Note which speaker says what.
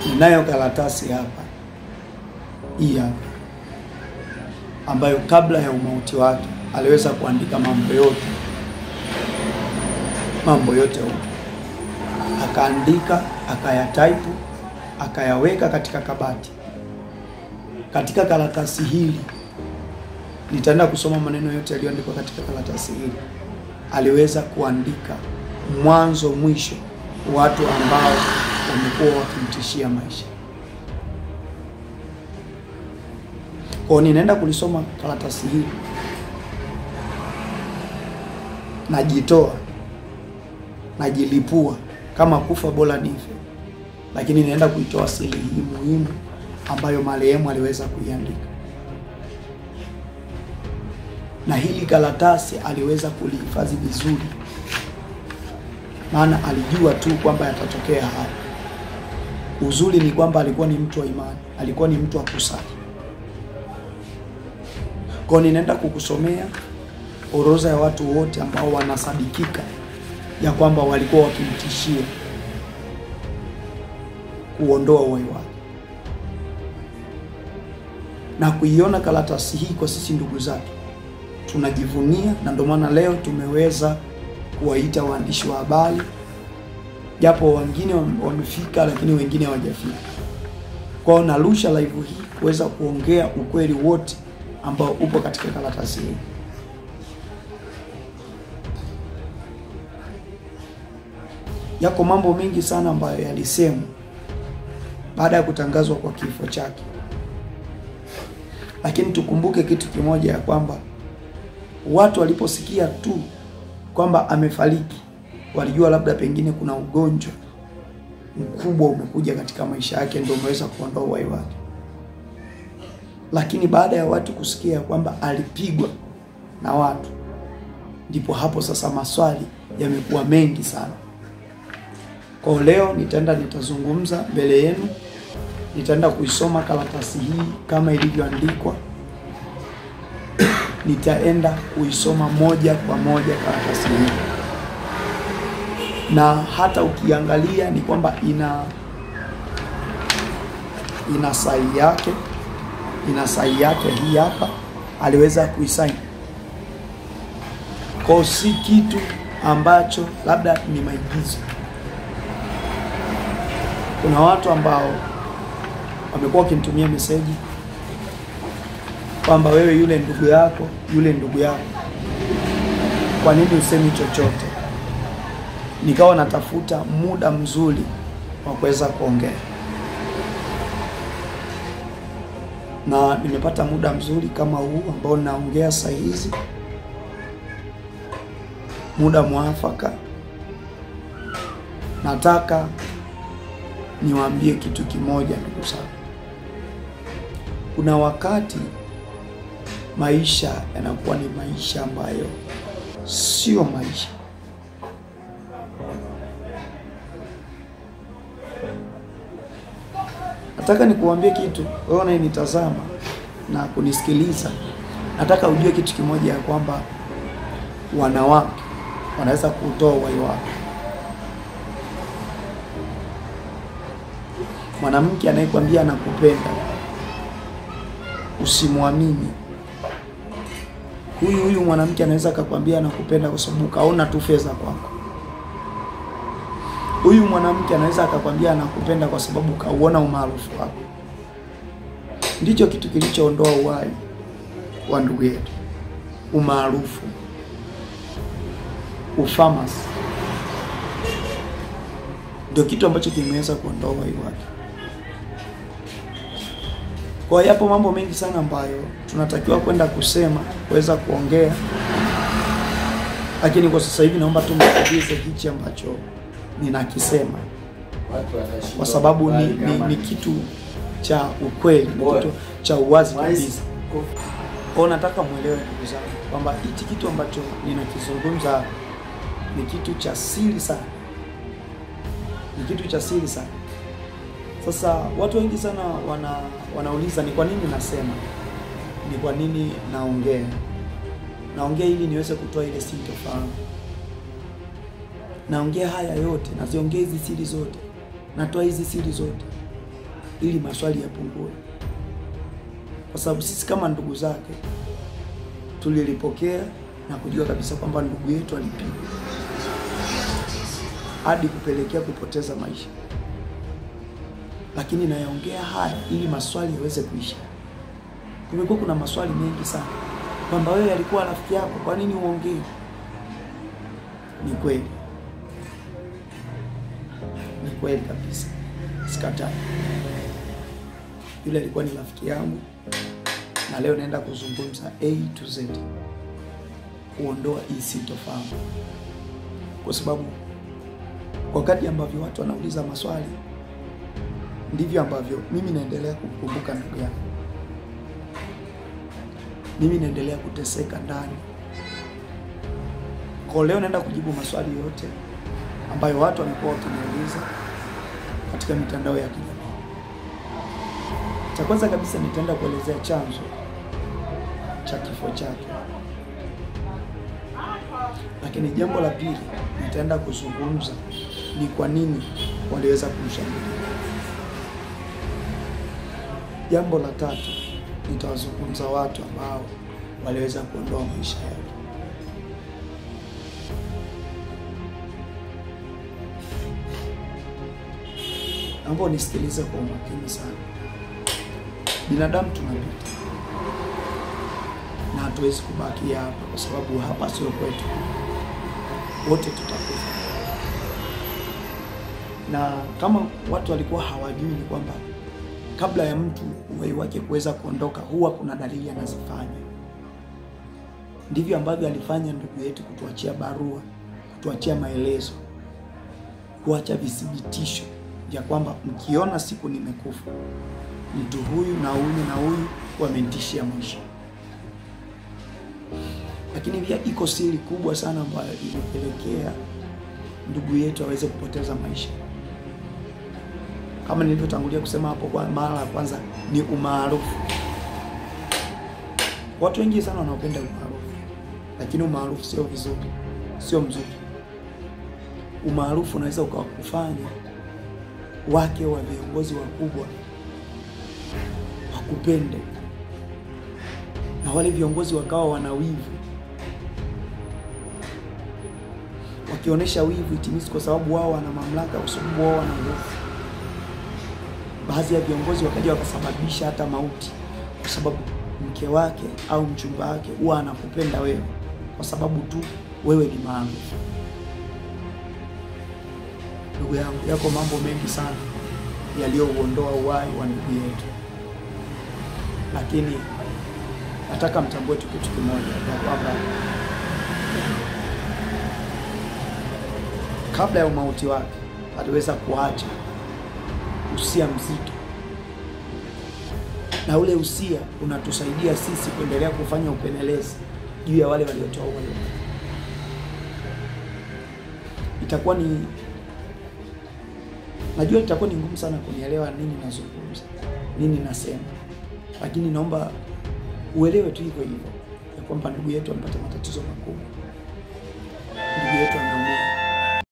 Speaker 1: Ninayo karatasi hapa, hii hapa, ambayo kabla ya umauti wake aliweza kuandika mambo yote huko. Akaandika, akayataipu, akayaweka katika kabati. Katika karatasi hili nitaenda kusoma maneno yote yaliyoandikwa katika karatasi hili. Aliweza kuandika mwanzo mwisho watu ambao wamekuwa wakimtishia maisha. Kwa ninaenda kulisoma karatasi hili, najitoa, najilipua, kama kufa bora nife, lakini naenda kuitoa siri hii muhimu ambayo marehemu aliweza kuiandika. Na hili karatasi aliweza kulihifadhi vizuri, maana alijua tu kwamba yatatokea hapa. Uzuri ni kwamba alikuwa ni mtu wa imani, alikuwa ni mtu wa kusali. Kwa ninaenda kukusomea orodha ya watu wote ambao wanasadikika ya kwamba walikuwa wakimtishia kuondoa uhai wake. Na kuiona karatasi hii kwa sisi ndugu zake tunajivunia, na ndio maana leo tumeweza kuwaita waandishi wa habari, japo wengine wamefika lakini wengine hawajafika. Kwa narusha live hii kuweza kuongea ukweli wote ambao upo katika karatasi hii. Yako mambo mengi sana ambayo yalisemwa baada ya kutangazwa kwa kifo chake. Lakini tukumbuke kitu kimoja, ya kwamba watu waliposikia tu kwamba amefariki walijua labda pengine kuna ugonjwa mkubwa umekuja katika maisha yake ndio umeweza kuondoa uhai wake. Lakini baada ya watu kusikia kwamba alipigwa na watu, ndipo hapo sasa maswali yamekuwa mengi sana. Kwa leo nitazungumza mbele yenu, nitaenda kuisoma karatasi hii kama ilivyoandikwa. Nitaenda kuisoma moja kwa moja karatasi hii. Na hata ukiangalia ni kwamba ina sahihi yake. Ina sahihi yake hii hapa, aliweza kuisaini. Kwa si kitu ambacho labda ni maigizo. Kuna watu ambao wamekuwa wakinitumia meseji kwamba wewe yule ndugu yako, kwa nini usemi chochote? Nikawa natafuta muda mzuri wa kuweza kuongea, na nimepata muda mzuri kama huu ambao naongea saa hizi, muda mwafaka. Nataka niwaambie kitu kimoja ndugu zangu. Kuna wakati maisha yanakuwa ni maisha ambayo sio maisha. Nataka nikuambie kitu, wewe unanitazama na kunisikiliza. Nataka ujue kitu kimoja, ya kwamba wanawake wanaweza kutoa uhai wao. Mwanamke anayekwambia anakupenda, usimwamini. Huyu mwanamke anaweza akakwambia anakupenda kwa sababu kaona tu fedha kwako. Huyu mwanamke anaweza akakwambia anakupenda kwa sababu kauona umaarufu wako. Ndicho kitu kilichoondoa uhai wa ndugu yetu. Umaarufu, ufamasi, ndio kitu ambacho kimeweza kuondoa uhai wake. Kwa yapo mambo mengi sana ambayo tunatakiwa kwenda kusema, kuweza kuongea. Lakini kwa sasa hivi naomba tu msikilize hichi ambacho ninakisema, kwa sababu ni kitu cha ukweli, ni kitu cha uwazi kabisa. Kwa nataka muelewe ndugu zangu kwamba hichi kitu ambacho ninakizungumza ni kitu cha siri sana. Ni kitu cha siri sana. Sasa watu wengi sana wanauliza ni kwa nini nasema, ni kwa nini naongea. Naongea ili niweze kutoa ile sintofahamu. Naongea haya yote, naziongea hizi siri zote, natoa hizi siri zote ili maswali yapungue, kwa sababu sisi kama ndugu zake tulilipokea na kujua kabisa kwamba ndugu yetu alipigwa hadi kupelekea kupoteza maisha. Lakini nayaongea haya ili maswali yaweze kuisha. Kumekuwa kuna maswali mengi sana kwamba wewe alikuwa rafiki yako, kwa nini uongee? Ni kweli, ni kweli kabisa, sikatai. Yule alikuwa ni rafiki yangu, na leo naenda kuzungumza A to Z kuondoa hii sintofahamu, kwa sababu wakati ambavyo watu wanauliza maswali ndivyo ambavyo mimi naendelea kukumbuka ndugu yangu. Mimi naendelea kuteseka ndani. Kwa leo naenda kujibu maswali yote ambayo watu wamekuwa wakiniuliza katika mitandao ya kijamii. Cha kwanza kabisa nitaenda kuelezea chanzo cha kifo chake. Lakini jambo la pili nitaenda kuzungumza ni kwa nini waliweza kumshambulia. Jambo la tatu nitawazungumza watu ambao waliweza kuondoa maisha yake. Naomba unisikilize kwa umakini sana. Binadamu tunapita na hatuwezi kubaki hapa, kwa sababu hapa sio kwetu. Wote tutakufa. Na kama watu walikuwa hawajui ni kwamba kabla ya mtu uhai wake kuweza kuondoka huwa kuna dalili anazifanya. Ndivyo ambavyo alifanya ndugu yetu, kutuachia barua, kutuachia maelezo, kuacha vithibitisho vya kwamba mkiona siku nimekufa, mtu huyu na huyu na huyu wamenitishia maisha. Lakini pia iko siri kubwa sana ambayo ilipelekea ndugu yetu aweze kupoteza maisha. Kama nilivyotangulia kusema hapo, kwa mara ya kwanza ni umaarufu. Watu wengi sana wanaopenda umaarufu, lakini umaarufu sio vizuri, sio mzuri. Umaarufu unaweza ukawafanya wake wa viongozi wakubwa wakupende, na wale viongozi wakawa wana wivu. Wakionyesha wivu itimisi kwa sababu wao wana mamlaka, kwa sababu wao wana nguvu. Baadhi ya viongozi wakaja wakasababisha hata mauti, kwa sababu mke wake au mchumba wake huwa anakupenda wewe kwa sababu tu wewe ni maarufu. Ndugu yangu, yako mambo mengi sana yaliyouondoa uhai wa ndugu yetu, lakini nataka mtambue tu kitu kimoja, ya kwamba kabla ya umauti wake aliweza kuacha usia mzito, na ule usia unatusaidia sisi kuendelea kufanya upelelezi juu ya wale waliotoa uhai. Najua itakuwa ni ngumu sana kunielewa nini nazungumza, nini nasema, lakini naomba uelewe tu hivyo hivyo ya kwamba ndugu yetu amepata matatizo makubwa. Ndugu yetu